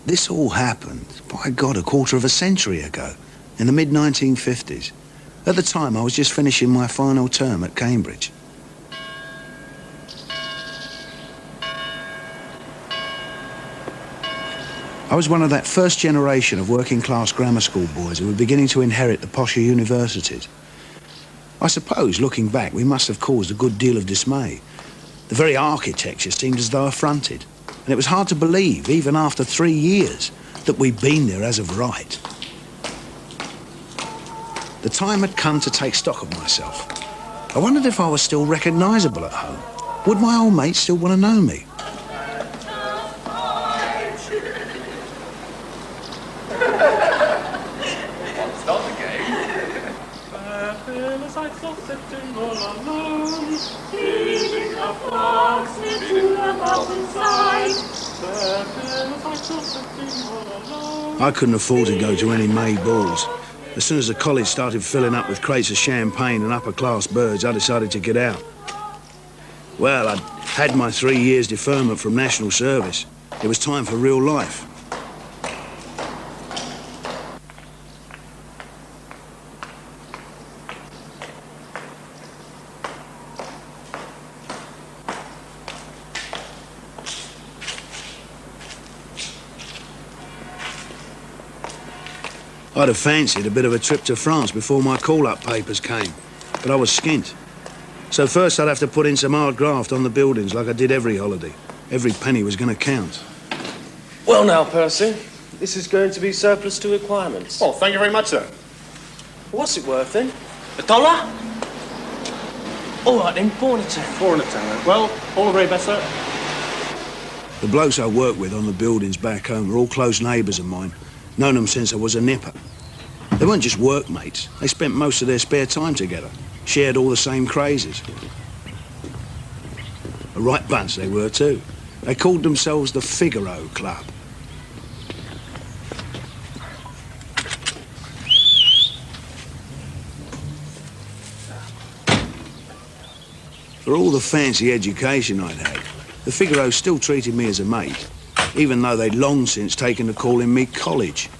This all happened, by God, a quarter of a century ago, in the mid-1950s. At the time, I was just finishing my final term at Cambridge. I was one of that first generation of working-class grammar school boys who were beginning to inherit the posher universities. I suppose, looking back, we must have caused a good deal of dismay. The very architecture seemed as though affronted, and it was hard to believe, even after 3 years, that we'd been there as of right. The time had come to take stock of myself. I wondered if I was still recognisable at home. Would my old mates still want to know me? Start the game. I couldn't afford to go to any May balls. As soon as the college started filling up with crates of champagne and upper-class birds, I decided to get out. Well, I'd had my 3 years deferment from national service. It was time for real life. I'd have fancied a bit of a trip to France before my call-up papers came, but I was skint. So first I'd have to put in some hard graft on the buildings like I did every holiday. Every penny was going to count. Well now, Percy, this is going to be surplus to requirements. Oh, thank you very much, sir. What's it worth then? $1? All right then, 4 and a 10. 4 and a 10. Well, all the very best, sir. The blokes I worked with on the buildings back home were all close neighbours of mine. Known them since I was a nipper. They weren't just workmates. They spent most of their spare time together, shared all the same crazes. A right bunch they were too. They called themselves the Figaro Club. For all the fancy education I'd had, the Figaro still treated me as a mate, even though they'd long since taken to calling me College.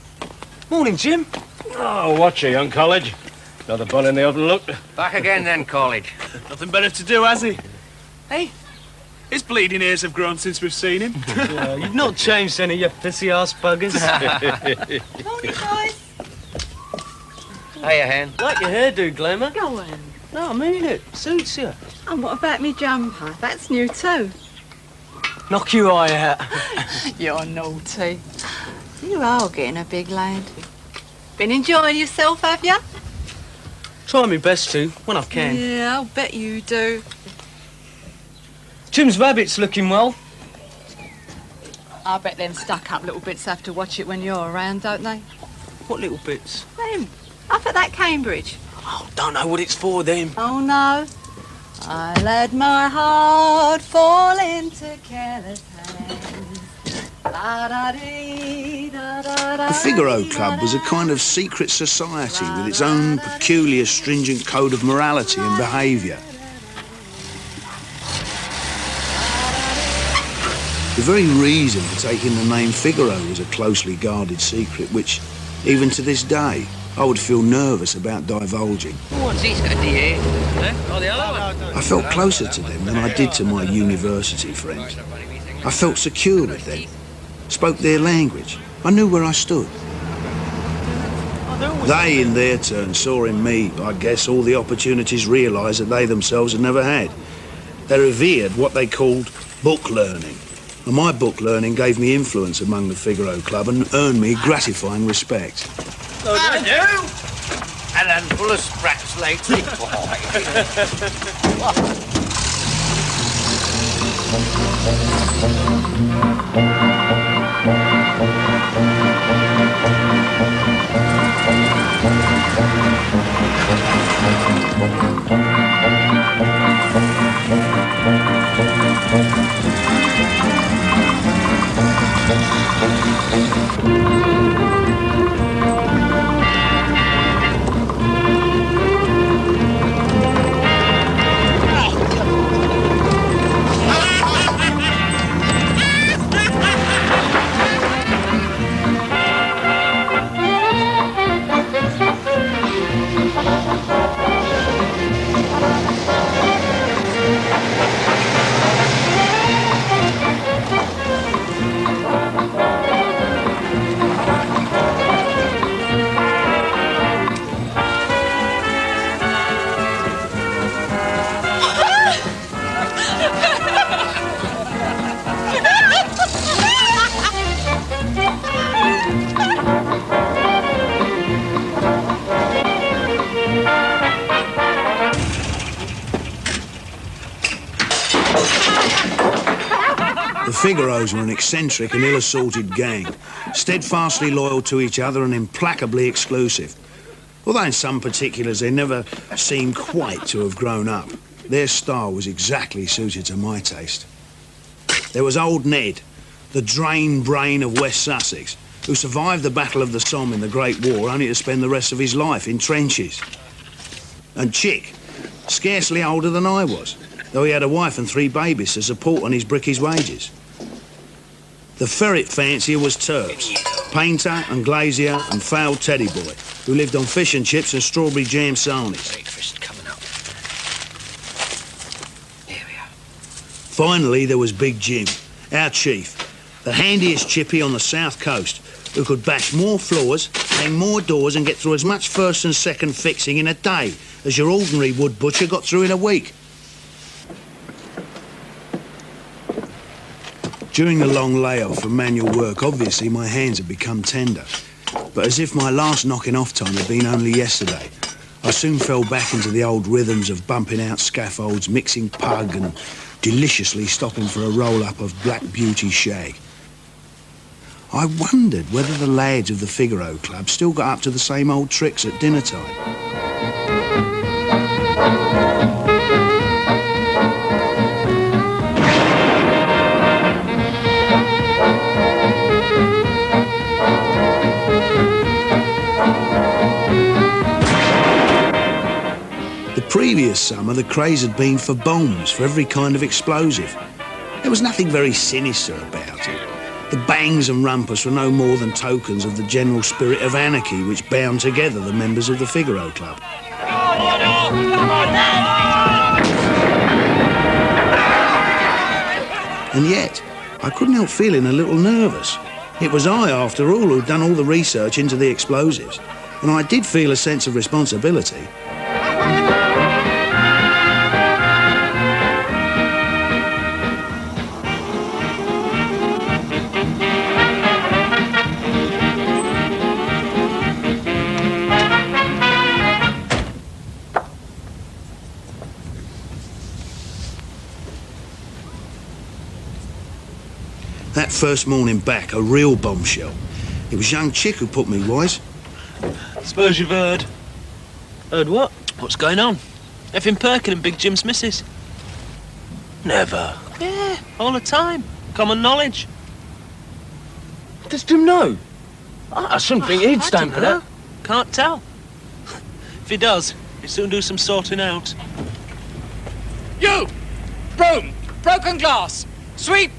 Morning, Jim. Oh, watch you, young College. Another bun in the oven, look. Back again then, College. Nothing better to do, has he? Hey, his bleeding ears have grown since we've seen him. Yeah, you've not changed any, you pissy-ass buggers. Morning, guys. Hiya, Hen. Like your hairdo, Glamour. Go on. No, I mean it. Suits you. And what about me jumper? That's new too. Knock your eye out. You're naughty. You are getting a big lad. Been enjoying yourself, have you? Try my best to, when I can. Yeah, I'll bet you do. Jim's rabbit's looking well. I bet them stuck-up little bits have to watch it when you're around, don't they? What little bits? Them. Up at that Cambridge. Oh, don't know what it's for, them. Oh, no. I let my heart fall into careless hands. The Figaro Club was a kind of secret society with its own peculiar, stringent code of morality and behaviour. The very reason for taking the name Figaro was a closely guarded secret, which, even to this day, I would feel nervous about divulging. What's this got to hear? Oh, the other one? I felt closer to them than I did to my university friends. I felt secure with them, spoke their language. I knew where I stood. They, in their turn, saw in me, I guess, all the opportunities realised that they themselves had never had. They revered what they called book learning. And my book learning gave me influence among the Figaro Club and earned me gratifying respect. Hello! And then full of scraps lately. Figaros were an eccentric and ill-assorted gang, steadfastly loyal to each other and implacably exclusive. Although in some particulars they never seemed quite to have grown up, their style was exactly suited to my taste. There was old Ned, the drained brain of West Sussex, who survived the Battle of the Somme in the Great War only to spend the rest of his life in trenches. And Chick, scarcely older than I was, though he had a wife and 3 babies to support on his bricky's wages. The ferret fancier was Terps, painter and glazier and foul teddy boy, who lived on fish and chips and strawberry jam sarnies. Breakfast coming up. Here we are. Finally, there was Big Jim, our chief, the handiest chippy on the south coast, who could bash more floors, hang more doors and get through as much first and second fixing in a day as your ordinary wood butcher got through in a week. During the long layoff from manual work, obviously my hands had become tender. But as if my last knocking off time had been only yesterday, I soon fell back into the old rhythms of bumping out scaffolds, mixing pug and deliciously stopping for a roll-up of Black Beauty shag. I wondered whether the lads of the Figaro Club still got up to the same old tricks at dinner time. The previous summer, the craze had been for bombs, for every kind of explosive. There was nothing very sinister about it. The bangs and rumpus were no more than tokens of the general spirit of anarchy which bound together the members of the Figaro Club. And yet, I couldn't help feeling a little nervous. It was I, after all, who'd done all the research into the explosives, and I did feel a sense of responsibility. That first morning back, a real bombshell. It was young Chick who put me wise. Suppose you've heard. Heard what? What's going on? Effing Perkin and Big Jim's missus. Never. Yeah, all the time. Common knowledge. Does Jim know? I shouldn't think he'd stand for that. Can't tell. If he does, he'll soon do some sorting out. You! Broom! Broken glass! Sweep!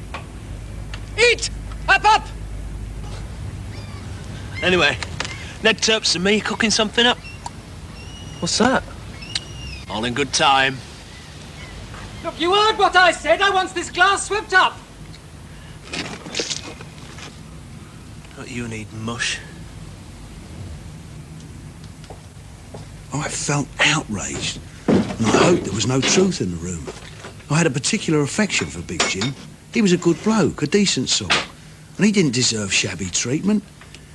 Eat! Up! Anyway, Ned Terps and me cooking something up. What's that? All in good time. Look, you heard what I said. I want this glass swept up. Don't you need mush? I felt outraged, and I hoped there was no truth in the rumour. I had a particular affection for Big Jim. He was a good bloke, a decent sort, and he didn't deserve shabby treatment.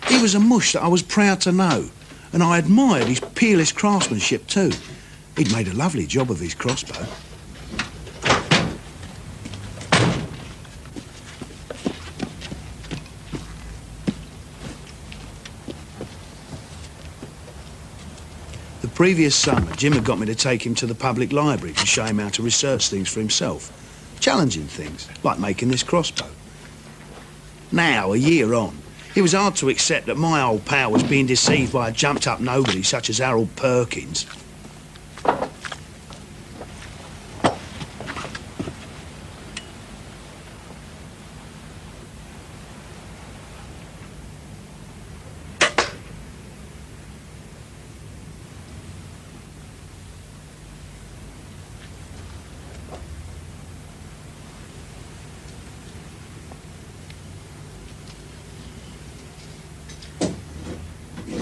He was a mush that I was proud to know, and I admired his peerless craftsmanship too. He'd made a lovely job of his crossbow. The previous summer, Jim had got me to take him to the public library to show him how to research things for himself. Challenging things, like making this crossbow. Now, a year on, it was hard to accept that my old pal was being deceived by a jumped-up nobody such as Harold Perkins.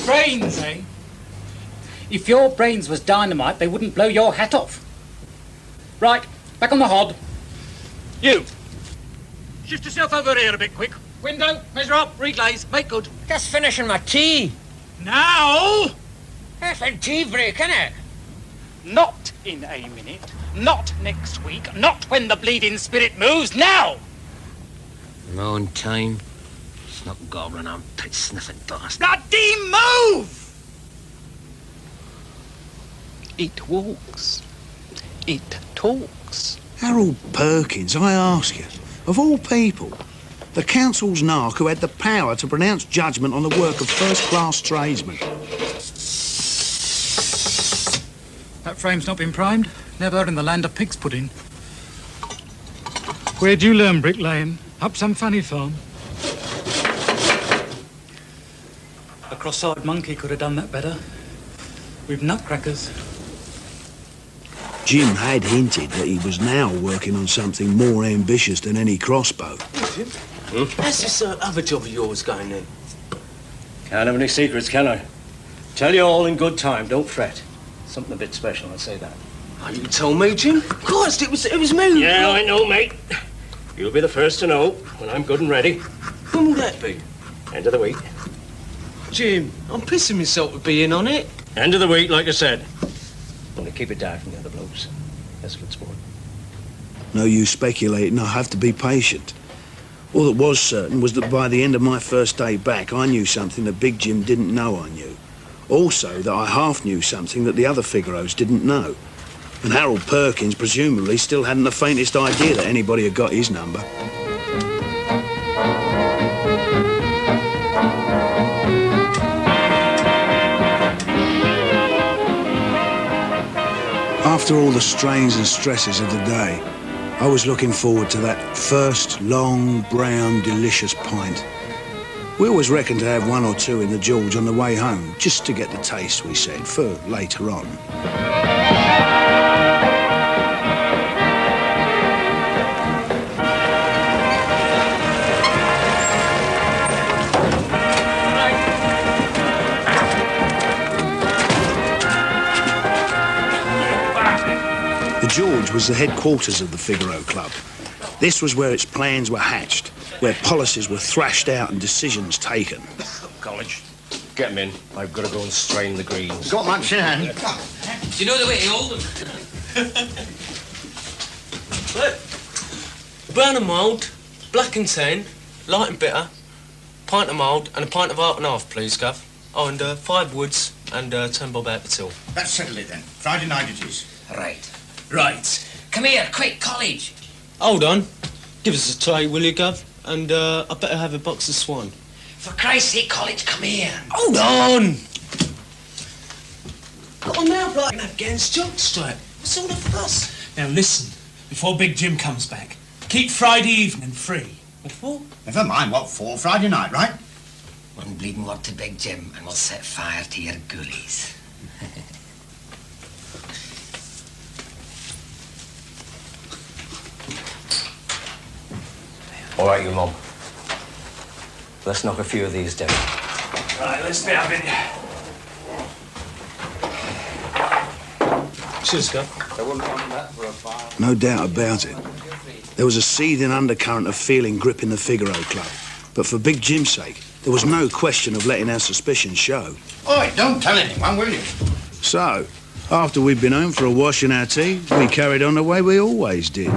Brains, eh? If your brains was dynamite, they wouldn't blow your hat off. Right, back on the hod. You! Shift yourself over here a bit quick. Window, measure up, reglaze, make good. Just finishing my tea. Now! Effing tea break, innit? Not in a minute, not next week, not when the bleeding spirit moves, now! My own time. Snot gobbling on pit sniffing bastard. Bloody move! It walks. It talks. Harold Perkins, I ask you, of all people, the council's narc who had the power to pronounce judgment on the work of first-class tradesmen. That frame's not been primed. Never in the land of pig's pudding. Where'd you learn bricklaying? Up some funny farm? A cross-eyed monkey could have done that better. With nutcrackers. Jim had hinted that he was now working on something more ambitious than any crossbow. How's this other job of yours going then? Can't have any secrets, can I? Tell you all in good time, don't fret. Something a bit special, I'll say that. Oh, you told me, Jim. Christ, it was me. Yeah, I know, mate. You'll be the first to know when I'm good and ready. When will that be? End of the week. Jim, I'm pissing myself to be in on it. End of the week, like I said. Only keep it dark from the other blokes. That's good sport. No use speculating, I have to be patient. All that was certain was that by the end of my first day back, I knew something that Big Jim didn't know I knew. Also, that I half knew something that the other Figaros didn't know. And Harold Perkins, presumably, still hadn't the faintest idea that anybody had got his number. After all the strains and stresses of the day, I was looking forward to that first long, brown, delicious pint. We always reckoned to have one or two in the George on the way home, just to get the taste, we said, for later on. The George was the headquarters of the Figaro Club. This was where its plans were hatched, where policies were thrashed out and decisions taken. College, get him in. I've got to go and strain the greens. Got much in hand. Do you know the way to hold them? Look. Brown and mild, black and tan, light and bitter, pint of mild, and a pint of half and half, please, Gov. Oh, and 5 woods and 10 bob out the till. Let's settle it then. Friday night it is. Right. Right. Come here, quick, college. Hold on. Give us a tray, will you, Gov? And I better have a box of Swan. For Christ's sake, college, come here. Hold on! Got on now, like an Afghan's jock strap. What's all the fuss? Now listen, before Big Jim comes back, keep Friday evening free. What for? Never mind what for. Friday night, right? One bleeding word to Big Jim, and we'll set fire to your ghoulies. All right, you mum. Let's knock a few of these down. Right, let's be having it. Cheers, Gov. No doubt about it. There was a seething undercurrent of feeling gripping the Figaro Club. But for Big Jim's sake, there was no question of letting our suspicions show. Oi, don't tell anyone, will you? So, after we'd been home for a wash and our tea, we carried on the way we always did.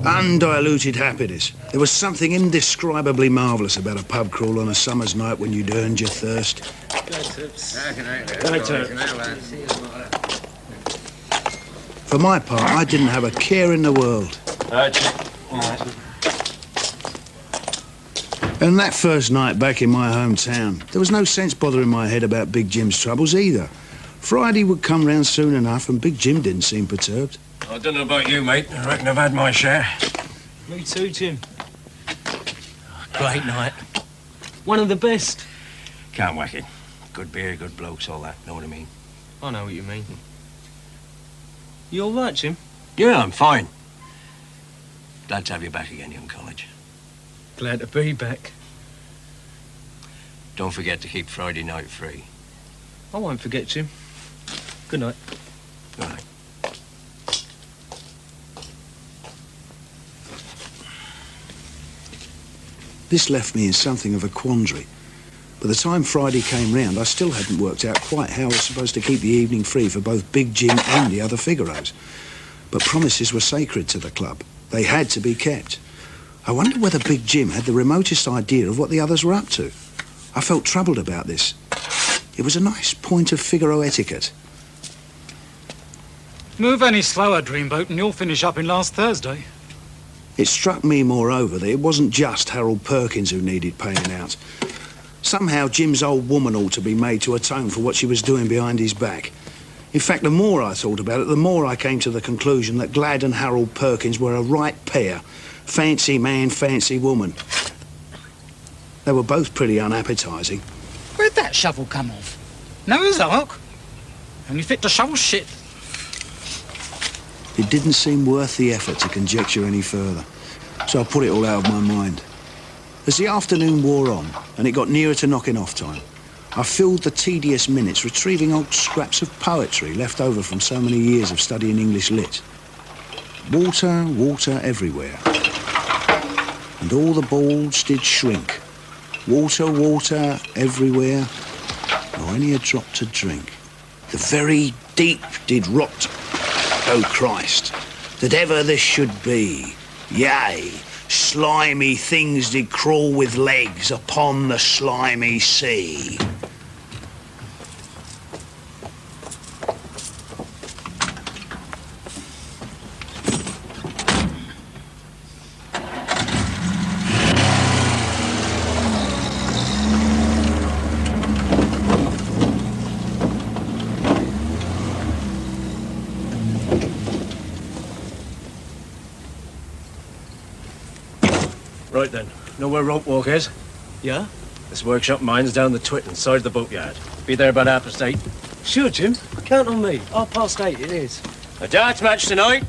Undiluted happiness. There was something indescribably marvellous about a pub crawl on a summer's night when you'd earned your thirst. For my part, I didn't have a care in the world. And that first night back in my hometown, there was no sense bothering my head about Big Jim's troubles either. Friday would come round soon enough, and Big Jim didn't seem perturbed. I don't know about you, mate. I reckon I've had my share. Me too, Jim. Great night. One of the best. Can't whack it. Good beer, good blokes, all that. Know what I mean? I know what you mean. You all right, Jim? Yeah, I'm fine. Glad to have you back again, young college. Glad to be back. Don't forget to keep Friday night free. I won't forget, Jim. Good night. Good night. This left me in something of a quandary. By the time Friday came round, I still hadn't worked out quite how I was supposed to keep the evening free for both Big Jim and the other Figaros. But promises were sacred to the club. They had to be kept. I wondered whether Big Jim had the remotest idea of what the others were up to. I felt troubled about this. It was a nice point of Figaro etiquette. Move any slower, Dreamboat, and you'll finish up in last Thursday. It struck me, moreover, that it wasn't just Harold Perkins who needed paying out. Somehow Jim's old woman ought to be made to atone for what she was doing behind his back. In fact, the more I thought about it, the more I came to the conclusion that Glad and Harold Perkins were a right pair. Fancy man, fancy woman. They were both pretty unappetising. Where'd that shovel come off? Noah's Ark? Only fit to shovel shit. It didn't seem worth the effort to conjecture any further, so I put it all out of my mind. As the afternoon wore on, and it got nearer to knocking off time, I filled the tedious minutes retrieving old scraps of poetry left over from so many years of studying English lit. Water, water everywhere. And all the balls did shrink. Water, water everywhere, nor any a drop to drink. The very deep did rot. O Christ, that ever this should be. Yea, slimy things did crawl with legs upon the slimy sea. Right then, know where Rope Walk is? Yeah? This workshop mine's down the Twitten, side of the boatyard. Be there about 8:30. Sure, Jim. Count on me. 8:30 it is. A darts match tonight.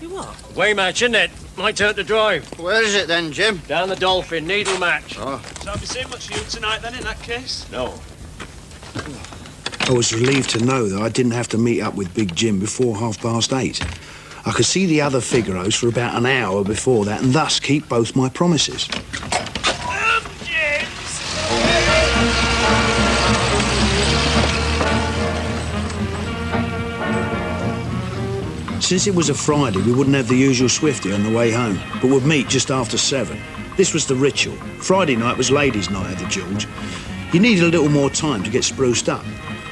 You what? Away match, isn't it? My turn to drive. Where is it then, Jim? Down the Dolphin, needle match. Oh. So I'll be seeing much of you tonight then, in that case? No. I was relieved to know that I didn't have to meet up with Big Jim before 8:30. I could see the other Figaros for about an hour before that and thus keep both my promises. Since it was a Friday, we wouldn't have the usual Swifty on the way home, but would meet just after 7. This was the ritual. Friday night was ladies' night at the George. You needed a little more time to get spruced up.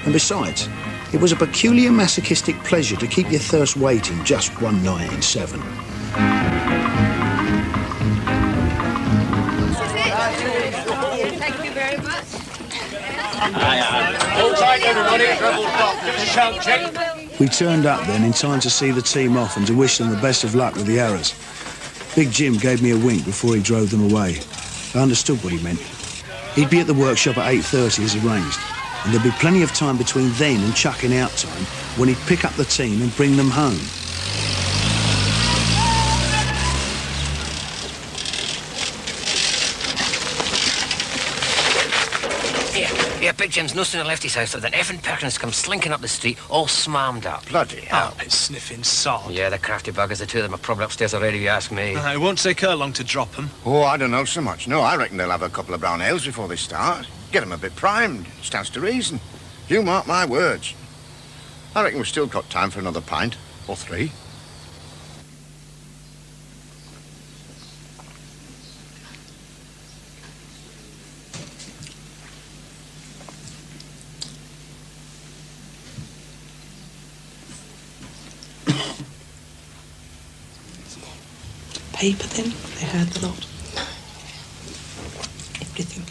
And besides, it was a peculiar masochistic pleasure to keep your thirst waiting just one night in 7. Thank you very much. Hold tight, everybody. Treble top. Give us a shout, check. We turned up then in time to see the team off and to wish them the best of luck with the arrows. Big Jim gave me a wink before he drove them away. I understood what he meant. He'd be at the workshop at 8:30 as arranged, and there'd be plenty of time between then and chucking out time when he'd pick up the team and bring them home. Yeah, Big Jim's no sooner left his house than Evan Perkins comes slinking up the street, all smarmed up. Bloody hell. It's sniffing sod. Yeah, the crafty buggers, the two of them are probably upstairs already, if you ask me. It won't take her long to drop them. Oh, I don't know so much. No, I reckon they'll have a couple of brown ales before they start. Get them a bit primed. Stands to reason. You mark my words. I reckon we've still got time for another pint. Or 3. Paper then? They had the lot. Everything.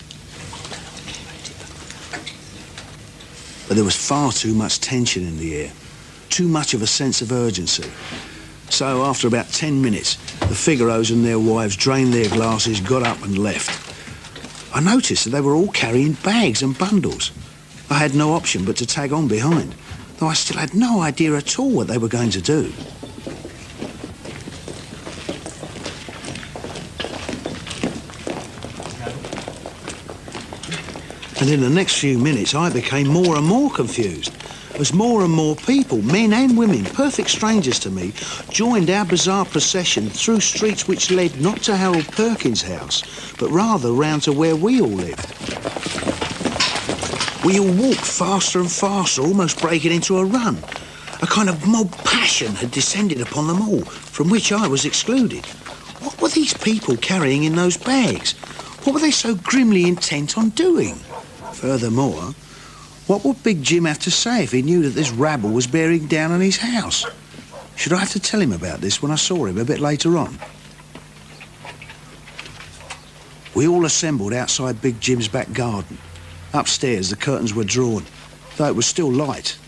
But there was far too much tension in the air, too much of a sense of urgency. So after about 10 minutes, the Figaros and their wives drained their glasses, got up and left. I noticed that they were all carrying bags and bundles. I had no option but to tag on behind, though I still had no idea at all what they were going to do. And in the next few minutes, I became more and more confused, as more and more people, men and women, perfect strangers to me, joined our bizarre procession through streets which led not to Harold Perkins' house, but rather round to where we all lived. We all walked faster and faster, almost breaking into a run. A kind of mob passion had descended upon them all, from which I was excluded. What were these people carrying in those bags? What were they so grimly intent on doing? Furthermore, what would Big Jim have to say if he knew that this rabble was bearing down on his house? Should I have to tell him about this when I saw him a bit later on? We all assembled outside Big Jim's back garden. Upstairs, the curtains were drawn, though it was still light.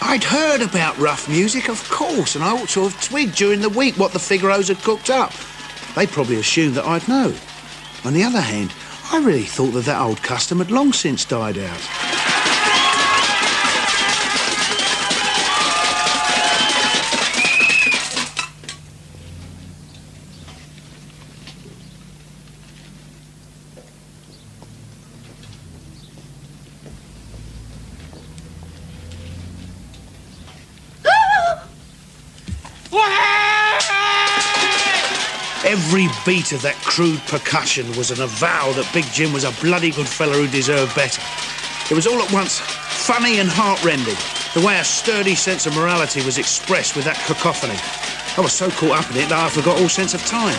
I'd heard about rough music, of course, and I ought to have twigged during the week what the Figaros had cooked up. They probably assumed that I'd know. On the other hand, I really thought that old custom had long since died out. Every beat of that crude percussion was an avowal that Big Jim was a bloody good fella who deserved better. It was all at once funny and heartrending, the way a sturdy sense of morality was expressed with that cacophony. I was so caught up in it that I forgot all sense of time.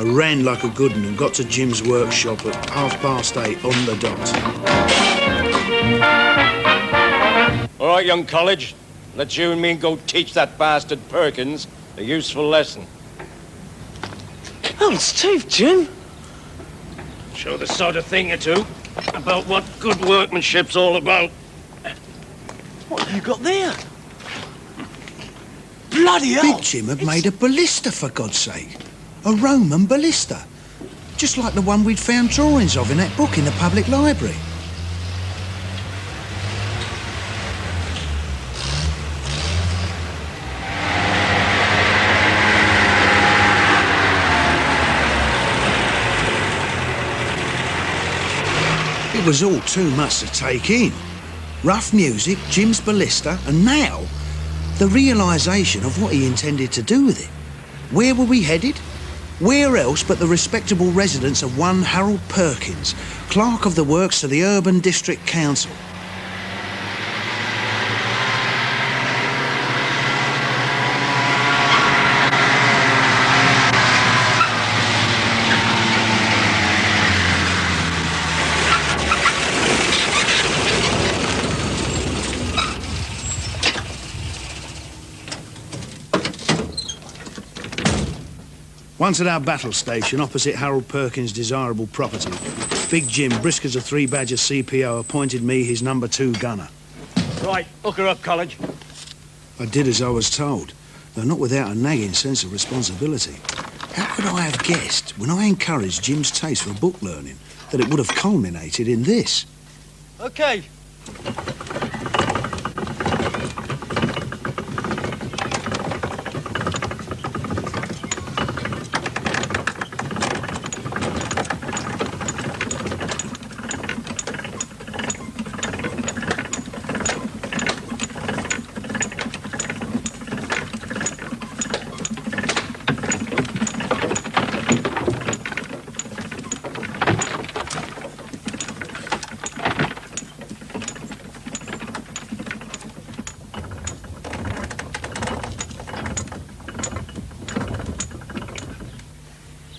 I ran like a good 'un and got to Jim's workshop at 8:30 on the dot. All right, young college. Let you and me go teach that bastard Perkins a useful lesson. Oh, it's Steve, Jim. Show the sort of thing or two about what good workmanship's all about. What have you got there? Bloody hell! Big Jim had made a ballista, for God's sake. A Roman ballista. Just like the one we'd found drawings of in that book in the public library. It was all too much to take in. Rough music, Jim's ballista, and now the realisation of what he intended to do with it. Where were we headed? Where else but the respectable residence of one Harold Perkins, clerk of the works to the Urban District Council. Once at our battle station, opposite Harold Perkins' desirable property, Big Jim, brisk as a three-badger CPO, appointed me his number 2 gunner. Right, hook her up, college. I did as I was told, though not without a nagging sense of responsibility. How could I have guessed, when I encouraged Jim's taste for book learning, that it would have culminated in this? Okay.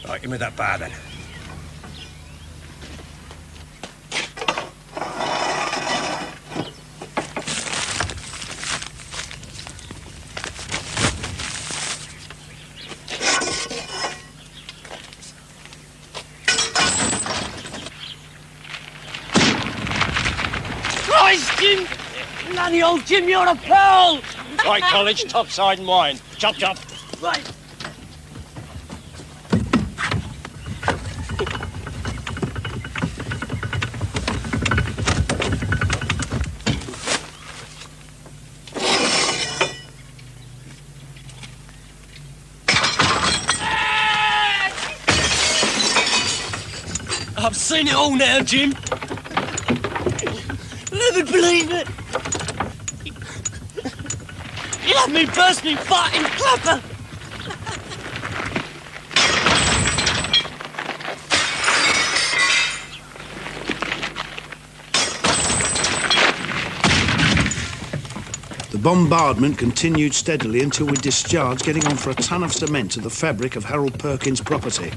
Right, give me that bar then. Christ, Jim! Bloody old Jim, you're a pearl! Right, college, topside and wine. Chop, chop. Right. I've seen it all now, Jim. Never believe it. You had me bursting fighting clapper. The bombardment continued steadily until we discharged, getting on for a ton of cement to the fabric of Harold Perkins' property.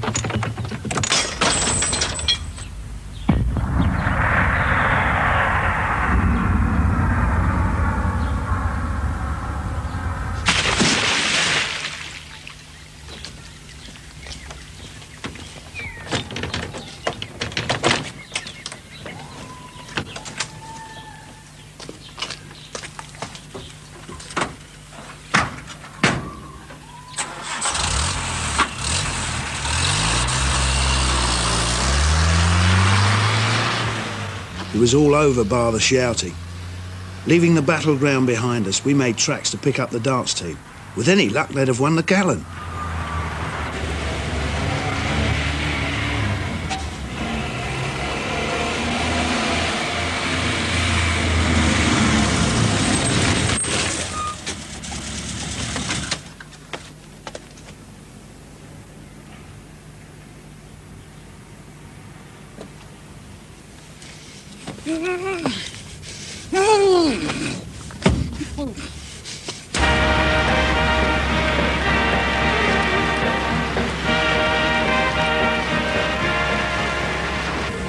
It was all over bar the shouting. Leaving the battleground behind us, we made tracks to pick up the darts team. With any luck, they'd have won the gallon.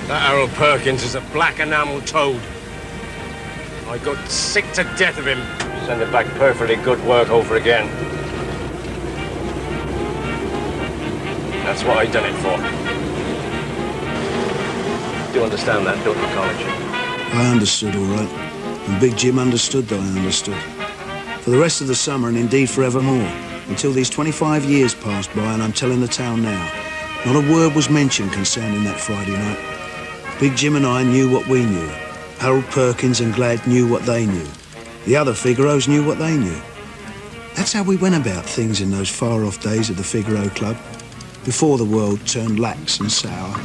That Harold Perkins is a black enamel toad. I got sick to death of him. Send it back perfectly good work over again. That's what I done it for. You understand that, don't you, College? I understood, all right. And Big Jim understood that I understood. For the rest of the summer, and indeed forevermore, until these 25 years passed by, and I'm telling the town now, not a word was mentioned concerning that Friday night. Big Jim and I knew what we knew. Harold Perkins and Glad knew what they knew. The other Figaros knew what they knew. That's how we went about things in those far-off days at the Figaro Club, before the world turned lax and sour.